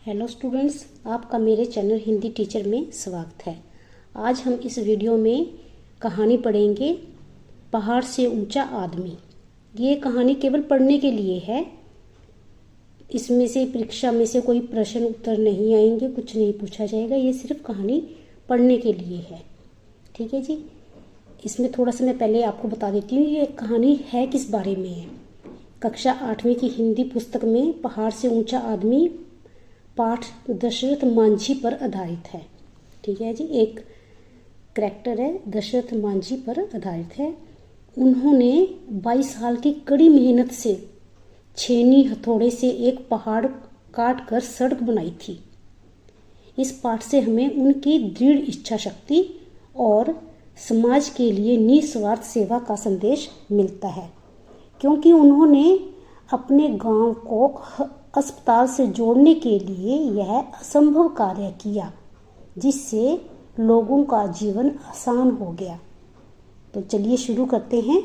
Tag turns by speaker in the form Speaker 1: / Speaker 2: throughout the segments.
Speaker 1: Hello students, आपका मेरे channel Hindi teacher में स्वागत है। आज हम इस वीडियो में कहानी पढ़ेंगे पहाड़ से ऊंचा आदमी। ये कहानी केवल पढ़ने के लिए है। इसमें से परीक्षा में से कोई प्रश्न उत्तर नहीं आएंगे, कुछ नहीं पूछा जाएगा। ये सिर्फ कहानी पढ़ने के लिए है, ठीक है जी। इसमें थोड़ा सा मैं पहले आपको बता देती हूँ ये कहानी है किस बारे में है। कक्षा 8वीं की हिंदी पुस्तक में पहाड़ से ऊंचा आदमी पाठ दशरथ मांझी पर आधारित है, ठीक है जी। एक करैक्टर है, दशरथ मांझी पर आधारित है। उन्होंने 22 साल की कड़ी मेहनत से छेनी हथौड़े से एक पहाड़ काट कर सड़क बनाई थी। इस पाठ से हमें उनकी दृढ़ इच्छा शक्ति और समाज के लिए निस्वार्थ सेवा का संदेश मिलता है, क्योंकि उन्होंने अपने गांव को अस्पताल से जोड़ने के लिए यह असंभव कार्य किया, जिससे लोगों का जीवन आसान हो गया। तो चलिए शुरू करते हैं।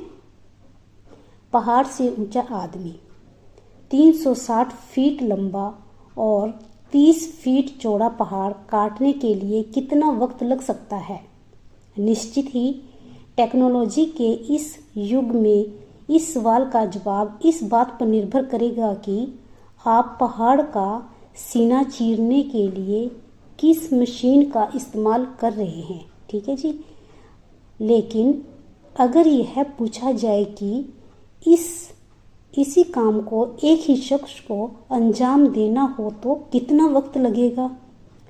Speaker 1: पहाड़ से ऊंचा आदमी 360 फीट लंबा और 30 फीट चौड़ा पहाड़ काटने के लिए कितना वक्त लग सकता है? निश्चित ही टेक्नोलॉजी के इस युग में इस सवाल का जवाब इस बात पर निर्भर करेगा कि आप पहाड़ का सीना चीरने के लिए किस मशीन का इस्तेमाल कर रहे हैं, ठीक है जी। लेकिन अगर यह पूछा जाए कि इसी काम को एक ही शख्स को अंजाम देना हो तो कितना वक्त लगेगा,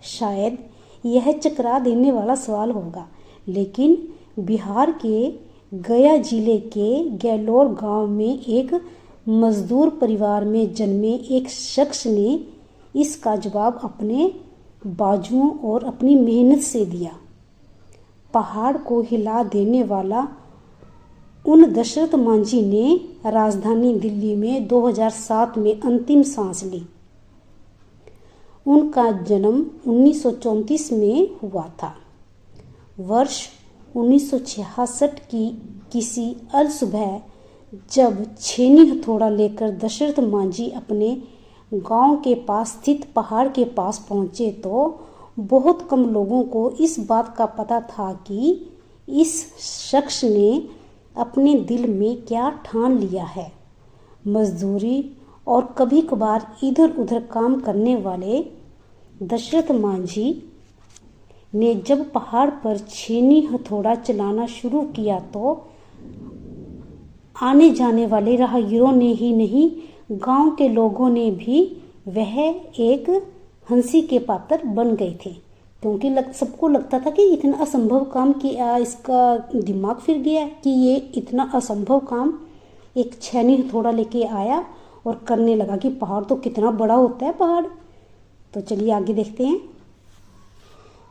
Speaker 1: शायद यह चकरा देने वाला सवाल होगा। लेकिन बिहार के गया जिले के गैलोर गांव में एक मजदूर परिवार में जन्मे एक शख्स ने इसका जवाब अपने बाजुओं और अपनी मेहनत से दिया। पहाड़ को हिला देने वाला उन दशरथ मांझी ने राजधानी दिल्ली में 2007 में अंतिम सांस ली। उनका जन्म 1934 में हुआ था। वर्ष 1966 की किसी अलसुबह जब छेनी हथौड़ा लेकर दशरथ मांझी अपने गांव के पास स्थित पहाड़ के पास पहुंचे तो बहुत कम लोगों को इस बात का पता था कि इस शख्स ने अपने दिल में क्या ठान लिया है। मजदूरी और कभी कभार इधर उधर काम करने वाले दशरथ मांझी ने जब पहाड़ पर छेनी हथौड़ा चलाना शुरू किया तो आने जाने वाले राहगीरों ने ही नहीं, गांव के लोगों ने भी वह एक हंसी के पात्र बन गए थे, क्योंकि सबको लगता था कि इतना असंभव काम किया। इसका दिमाग फिर गया कि ये इतना असंभव काम एक छेनी हथौड़ा लेके आया और करने लगा कि पहाड़ तो कितना बड़ा होता है पहाड़। तो चलिए आगे देखते हैं।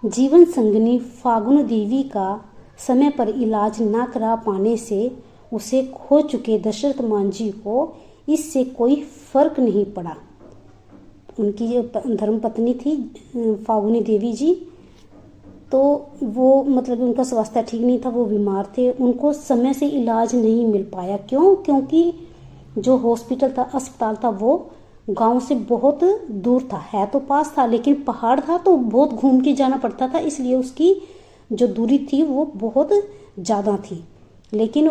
Speaker 1: जीवन संगिनी फागुन देवी का समय पर इलाज न करा पाने से उसे खो चुके दशरथ मांझी को इससे कोई फर्क नहीं पड़ा। उनकी जो धर्मपत्नी थी फागुनी देवी जी, तो वो मतलब उनका स्वास्थ्य ठीक नहीं था, वो बीमार थे। उनको समय से इलाज नहीं मिल पाया। क्यों? क्योंकि जो हॉस्पिटल था, अस्पताल था, वो गांव से बहुत दूर था। है तो पास था, लेकिन पहाड़ था तो बहुत घूम के जाना पड़ता था, इसलिए उसकी जो दूरी थी वो बहुत ज़्यादा थी। लेकिन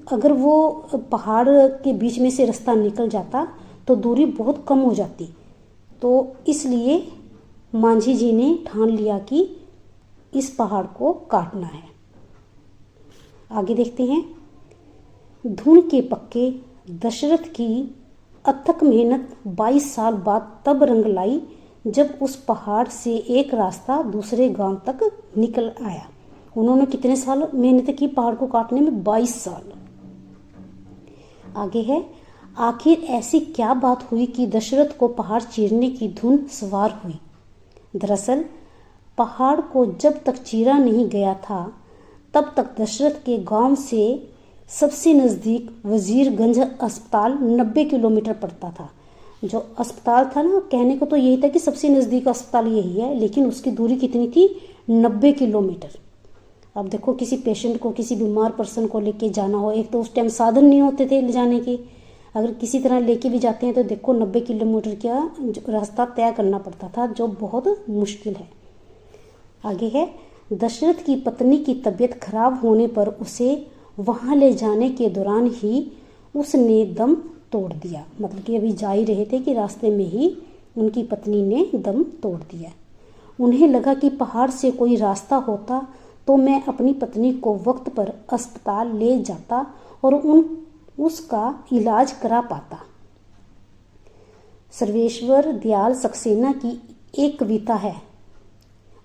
Speaker 1: अगर वो पहाड़ के बीच में से रास्ता निकल जाता तो दूरी बहुत कम हो जाती। तो इसलिए मांझी जी ने ठान लिया कि इस पहाड़ को काटना है। आगे देखते हैं। धुन के पक्के दशरथ की अथक मेहनत 22 साल बाद तब रंग लाई जब उस पहाड़ से एक रास्ता दूसरे गांव तक निकल आया। उन्होंने कितने साल मेहनत की पहाड़ को काटने में? 22 साल। आगे है। आखिर ऐसी क्या बात हुई कि दशरथ को पहाड़ चीरने की धुन सवार हुई? दरअसल पहाड़ को जब तक चीरा नहीं गया था तब तक दशरथ के गांव से सबसे नज़दीक वजीरगंज अस्पताल 90 किलोमीटर पड़ता था। जो अस्पताल था ना, कहने को तो यही था कि सबसे नज़दीक अस्पताल यही है, लेकिन उसकी दूरी कितनी थी? 90 किलोमीटर। अब देखो, किसी पेशेंट को, किसी बीमार पर्सन को लेके जाना हो, एक तो उस टाइम साधन नहीं होते थे ले जाने के, अगर किसी तरह लेके भी जाते हैं तो देखो 90 किलोमीटर का रास्ता तय करना पड़ता था, जो बहुत मुश्किल है। आगे है, दशरथ की पत्नी की तबीयत खराब होने पर उसे वहां ले जाने के दौरान ही उसने दम तोड़ दिया। मतलब कि अभी जा ही रहे थे कि रास्ते में ही उनकी पत्नी ने दम तोड़ दिया। उन्हें लगा कि पहाड़ से कोई रास्ता होता तो मैं अपनी पत्नी को वक्त पर अस्पताल ले जाता और उसका इलाज करा पाता। सर्वेश्वर दयाल सक्सेना की एक कविता है,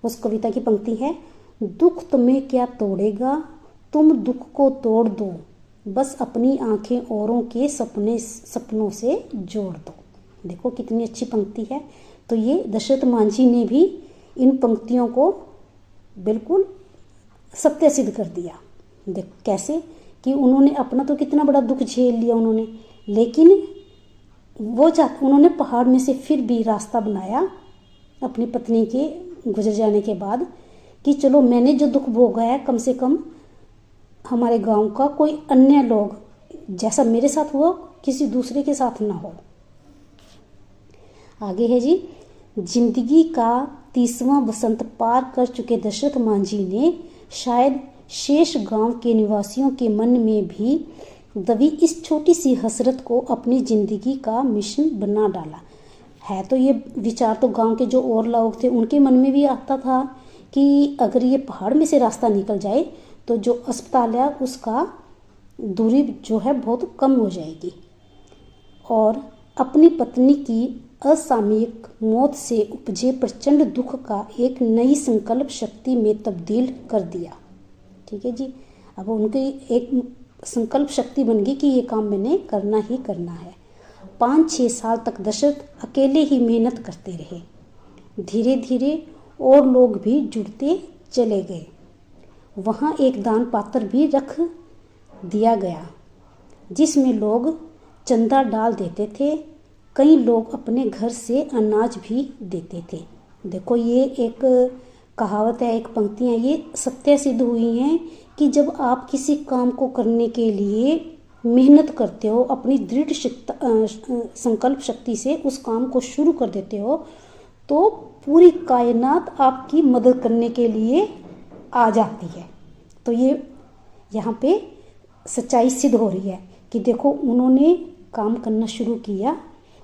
Speaker 1: उस कविता की पंक्ति है, दुख तुम्हें क्या तोड़ेगा, तुम दुख को तोड़ दो, बस अपनी आंखें औरों के सपनों से जोड़ दो। देखो कितनी अच्छी पंक्ति है। तो ये दशरथ मांझी ने भी इन पंक्तियों को बिल्कुल सत्य सिद्ध कर दिया। देखो कैसे कि उन्होंने अपना तो कितना बड़ा दुख झेल लिया उन्होंने, लेकिन उन्होंने पहाड़ में से फिर भी रास्ता बनाया अपनी पत्नी के गुजर जाने के बाद कि चलो मैंने जो दुख भोगा है, कम से कम हमारे गांव का कोई अन्य लोग जैसा मेरे साथ हुआ किसी दूसरे के साथ ना हो। आगे है जी, जिंदगी का 30वां बसंत पार कर चुके दशरथ मांझी ने शायद शेष गांव के निवासियों के मन में भी दबी इस छोटी सी हसरत को अपनी जिंदगी का मिशन बना डाला है। तो ये विचार तो गांव के जो और लोग थे उनके मन में भी आता था कि अगर ये पहाड़ में से रास्ता निकल जाए तो जो अस्पताल है उसका दूरी जो है बहुत कम हो जाएगी। और अपनी पत्नी की असामयिक मौत से उपजे प्रचंड दुख का एक नई संकल्प शक्ति में तब्दील कर दिया। ठीक है जी, अब उनकी एक संकल्प शक्ति बन गई कि ये काम मैंने करना ही करना है। 5-6 साल तक दशरथ अकेले ही मेहनत करते रहे। धीरे धीरे और लोग भी जुड़ते चले गए। वहाँ एक दान पात्र भी रख दिया गया जिसमें लोग चंदा डाल देते थे। कई लोग अपने घर से अनाज भी देते थे। देखो ये एक कहावत है, एक पंक्ति है, ये सत्य सिद्ध हुई हैं कि जब आप किसी काम को करने के लिए मेहनत करते हो, अपनी दृढ़ संकल्प शक्ति से उस काम को शुरू कर देते हो, तो पूरी कायनात आपकी मदद करने के लिए आ जाती है। तो ये यहाँ पे सच्चाई सिद्ध हो रही है कि देखो उन्होंने काम करना शुरू किया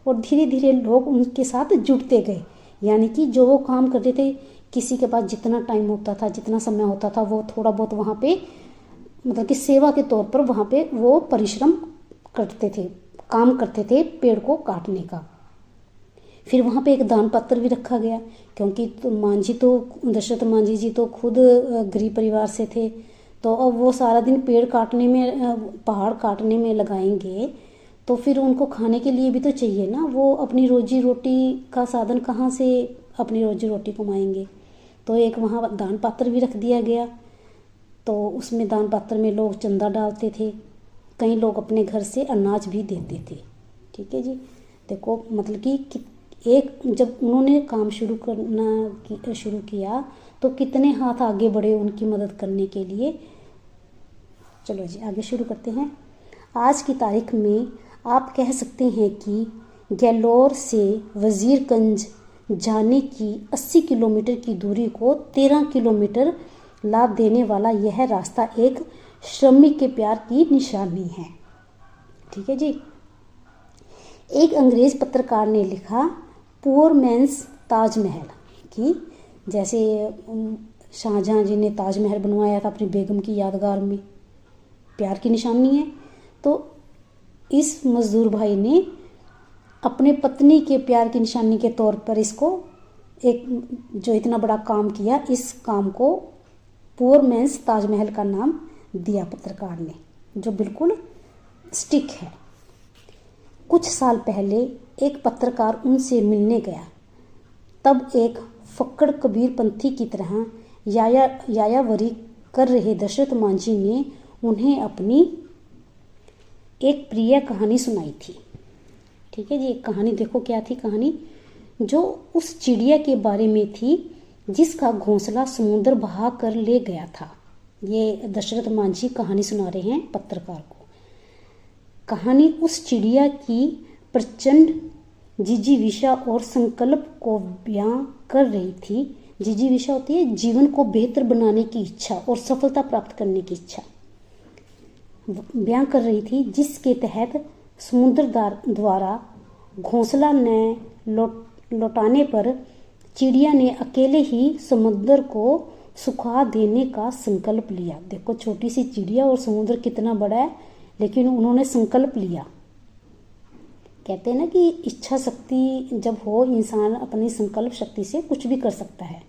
Speaker 1: और धीरे धीरे लोग उनके साथ जुड़ते गए। यानी कि जो वो काम करते थे, किसी के पास जितना टाइम होता था, जितना समय होता था, वो थोड़ा बहुत वहाँ पे मतलब कि सेवा के तौर पर वहाँ पे वो परिश्रम करते थे, काम करते थे पेड़ को काटने का। फिर वहाँ पे एक दान पात्र भी रखा गया क्योंकि दशरथ मांझी जी तो खुद गरीब परिवार से थे। तो अब वो सारा दिन पेड़ काटने में, पहाड़ काटने में लगाएंगे तो फिर उनको खाने के लिए भी तो चाहिए ना। वो अपनी रोजी रोटी का साधन कहाँ से अपनी रोजी रोटी कमाएंगे। तो एक वहाँ दान पात्र भी रख दिया गया। तो उसमें दान पात्र में लोग चंदा डालते थे, कई लोग अपने घर से अनाज भी देते थे। ठीक है जी, देखो मतलब कि एक जब उन्होंने काम शुरू किया तो कितने हाथ आगे बढ़े उनकी मदद करने के लिए। चलो जी आगे शुरू करते हैं। आज की तारीख में आप कह सकते हैं कि गैलोर से वजीरगंज जाने की 80 किलोमीटर की दूरी को 13 किलोमीटर ला देने वाला यह रास्ता एक श्रमिक के प्यार की निशानी है। ठीक है जी। एक अंग्रेज पत्रकार ने लिखा, पुअर मैन्स ताजमहल, कि जैसे शाहजहां जी ने ताजमहल बनवाया था अपनी बेगम की यादगार में, प्यार की निशानी है। तो इस मजदूर भाई ने अपने पत्नी के प्यार की निशानी के तौर पर इसको एक जो इतना बड़ा काम किया, इस काम को पुअर मैन्स ताजमहल का नाम दिया पत्रकार ने, जो बिल्कुल स्टिक है। कुछ साल पहले एक पत्रकार उनसे मिलने गया। तब एक फक्कड़ कबीरपंथी की तरह यायावरी कर रहे दशरथ मांझी ने उन्हें अपनी एक प्रिय कहानी सुनाई थी। ठीक है जी, एक कहानी देखो क्या थी कहानी, जो उस चिड़िया के बारे में थी जिसका घोंसला समुद्र बहा कर ले गया था। ये दशरथ मांझी कहानी सुना रहे हैं पत्रकार को। कहानी उस चिड़िया की प्रचंड जिजीविषा और संकल्प को बयां कर रही थी। जिजीविषा होती है जीवन को बेहतर बनाने की इच्छा और सफलता प्राप्त करने की इच्छा बयां कर रही थी, जिसके तहत समुद्र द्वारा घोंसला न लौटाने पर चिड़िया ने अकेले ही समुद्र को सुखा देने का संकल्प लिया। देखो, छोटी सी चिड़िया और समुद्र कितना बड़ा है, लेकिन उन्होंने संकल्प लिया। कहते हैं ना कि इच्छा शक्ति जब हो, इंसान अपनी संकल्प शक्ति से कुछ भी कर सकता है,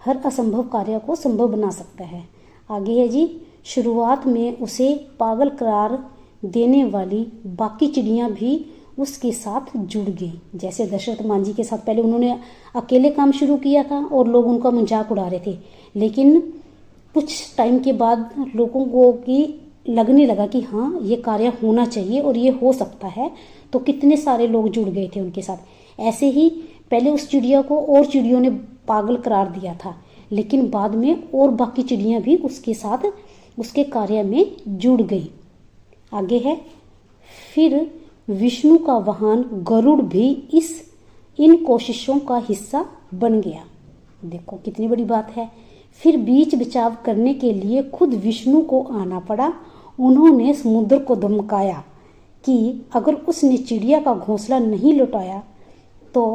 Speaker 1: हर असंभव कार्य को संभव बना सकता है। आगे है जी, शुरुआत में उसे पागल करार देने वाली बाकी चिड़ियाँ भी उसके साथ जुड़ गई। जैसे दशरथ मांझी के साथ पहले उन्होंने अकेले काम शुरू किया था और लोग उनका मजाक उड़ा रहे थे, लेकिन कुछ टाइम के बाद लोगों को की लगने लगा कि हाँ, ये कार्य होना चाहिए और ये हो सकता है, तो कितने सारे लोग जुड़ गए थे उनके साथ। ऐसे ही पहले उस चिड़िया को और चिड़ियों ने पागल करार दिया था, लेकिन बाद में और बाकी चिड़ियाँ भी उसके साथ उसके कार्य में जुड़ गई। आगे है, फिर विष्णु का वाहन गरुड़ भी इन कोशिशों का हिस्सा बन गया। देखो कितनी बड़ी बात है। फिर बीच बचाव करने के लिए खुद विष्णु को आना पड़ा। उन्होंने समुद्र को धमकाया कि अगर उसने चिड़िया का घोंसला नहीं लौटाया तो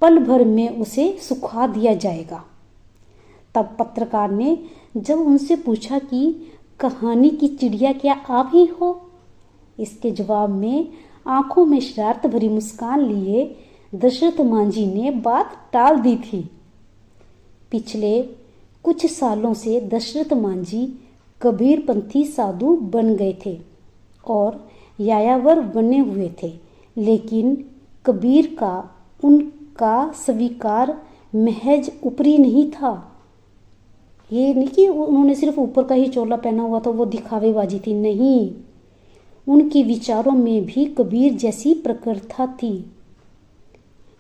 Speaker 1: पल भर में उसे सुखा दिया जाएगा। तब पत्रकार ने जब उनसे पूछा कि कहानी की चिड़िया क्या आप ही हो, इसके जवाब में आंखों में शरारत भरी मुस्कान लिए दशरथ मांझी ने बात टाल दी थी। पिछले कुछ सालों से दशरथ मांझी कबीरपंथी साधु बन गए थे और यायावर बने हुए थे, लेकिन कबीर का उनका स्वीकार महज ऊपरी नहीं था। ये नहीं कि उन्होंने सिर्फ ऊपर का ही चोला पहना हुआ था, वो दिखावेबाजी थी, नहीं, उनके विचारों में भी कबीर जैसी प्रखरता थी।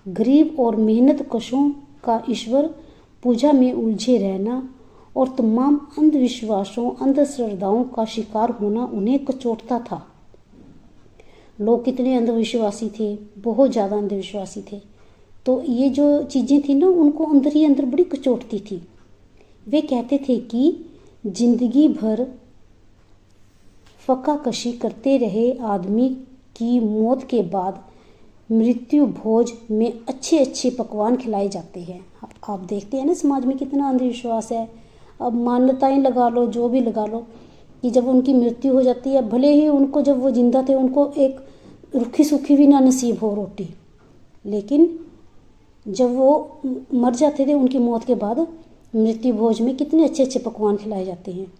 Speaker 1: गरीब और मेहनत कशों का ईश्वर पूजा में उलझे रहना और तमाम अंधविश्वासों अंधश्रद्धाओं का शिकार होना उन्हें कचोटता था। लोग कितने अंधविश्वासी थे, बहुत ज़्यादा अंधविश्वासी थे, तो ये जो चीज़ें थी ना, उनको अंदर ही अंदर बड़ी कचोटती थी। वे कहते थे कि जिंदगी भर फकाकशी करते रहे आदमी की मौत के बाद मृत्यु भोज में अच्छे अच्छे पकवान खिलाए जाते हैं। आप देखते हैं ना समाज में कितना अंधविश्वास है। अब मान्यताएं लगा लो, जो भी लगा लो, कि जब उनकी मृत्यु हो जाती है, भले ही उनको जब वो जिंदा थे उनको एक रूखी सूखी भी ना नसीब हो रोटी, लेकिन जब वो मर जाते थे उनकी मौत के बाद मृत्यु भोज में कितने अच्छे अच्छे पकवान खिलाए जाते हैं।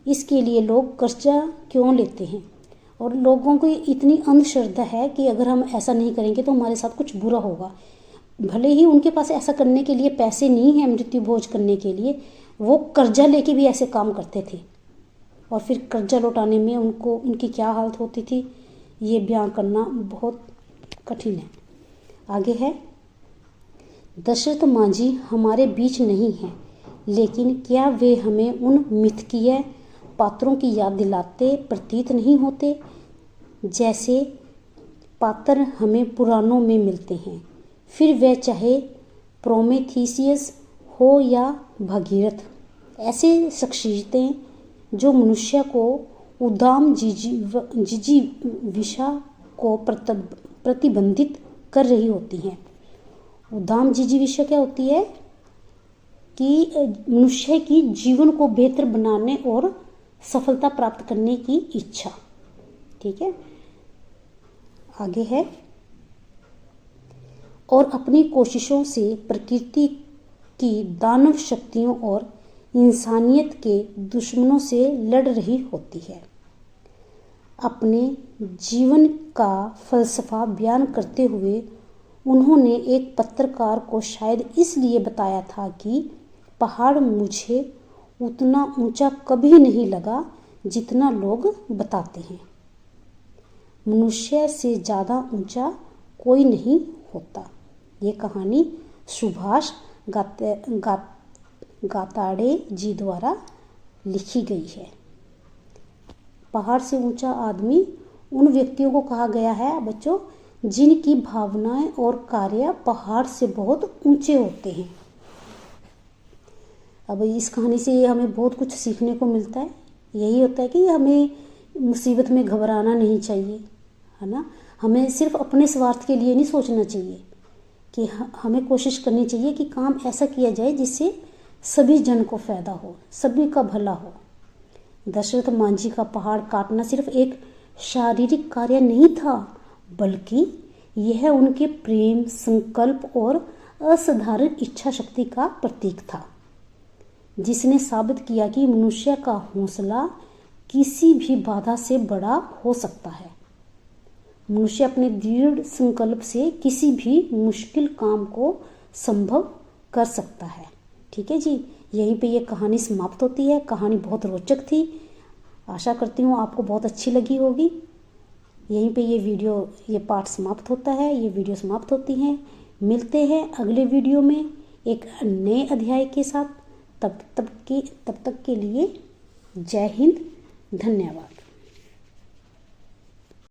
Speaker 1: इसके लिए लोग कर्जा क्यों लेते हैं, और लोगों की इतनी अंधश्रद्धा है कि अगर हम ऐसा नहीं करेंगे तो हमारे साथ कुछ बुरा होगा। भले ही उनके पास ऐसा करने के लिए पैसे नहीं हैं, मृत्यु भोज करने के लिए, वो कर्जा लेके भी ऐसे काम करते थे, और फिर कर्जा लौटाने में उनकी क्या हालत होती थी, ये बयान करना बहुत कठिन है। आगे है, दशरथ मांझी हमारे बीच नहीं हैं, लेकिन क्या वे हमें उन मिथकीय पात्रों की याद दिलाते प्रतीत नहीं होते, जैसे पात्र हमें पुराणों में मिलते हैं। फिर वह चाहे प्रोमेथियस हो या भगीरथ, ऐसे शख्सियतें जो मनुष्य को उद्दाम जिजीविषा को प्रतिबंधित कर रही होती हैं। उद्दाम जिजीविषा क्या होती है कि मनुष्य की जीवन को बेहतर बनाने और सफलता प्राप्त करने की इच्छा। ठीक है, आगे है, और अपनी कोशिशों से प्रकृति की दानव शक्तियों और इंसानियत के दुश्मनों से लड़ रही होती है। अपने जीवन का फलसफा बयान करते हुए उन्होंने एक पत्रकार को शायद इसलिए बताया था कि पहाड़ मुझे उतना ऊंचा कभी नहीं लगा जितना लोग बताते हैं। मनुष्य से ज़्यादा ऊंचा कोई नहीं होता। ये कहानी सुभाष गाताड़े जी द्वारा लिखी गई है। पहाड़ से ऊंचा आदमी उन व्यक्तियों को कहा गया है बच्चों जिनकी भावनाएं और कार्य पहाड़ से बहुत ऊंचे होते हैं। अब इस कहानी से हमें बहुत कुछ सीखने को मिलता है। यही होता है कि हमें मुसीबत में घबराना नहीं चाहिए, है ना। हमें सिर्फ अपने स्वार्थ के लिए नहीं सोचना चाहिए कि हमें कोशिश करनी चाहिए कि काम ऐसा किया जाए जिससे सभी जन को फ़ायदा हो, सभी का भला हो। दशरथ मांझी का पहाड़ काटना सिर्फ एक शारीरिक कार्य नहीं था, बल्कि यह उनके प्रेम, संकल्प और असाधारण इच्छा शक्ति का प्रतीक था, जिसने साबित किया कि मनुष्य का हौसला किसी भी बाधा से बड़ा हो सकता है। मनुष्य अपने दृढ़ संकल्प से किसी भी मुश्किल काम को संभव कर सकता है। ठीक है जी, यहीं पे ये कहानी समाप्त होती है। कहानी बहुत रोचक थी, आशा करती हूँ आपको बहुत अच्छी लगी होगी। यहीं पे ये पाठ समाप्त होता है, ये वीडियो समाप्त होती है। मिलते हैं अगले वीडियो में एक नए अध्याय के साथ। तब तक के लिए जय हिंद, धन्यवाद।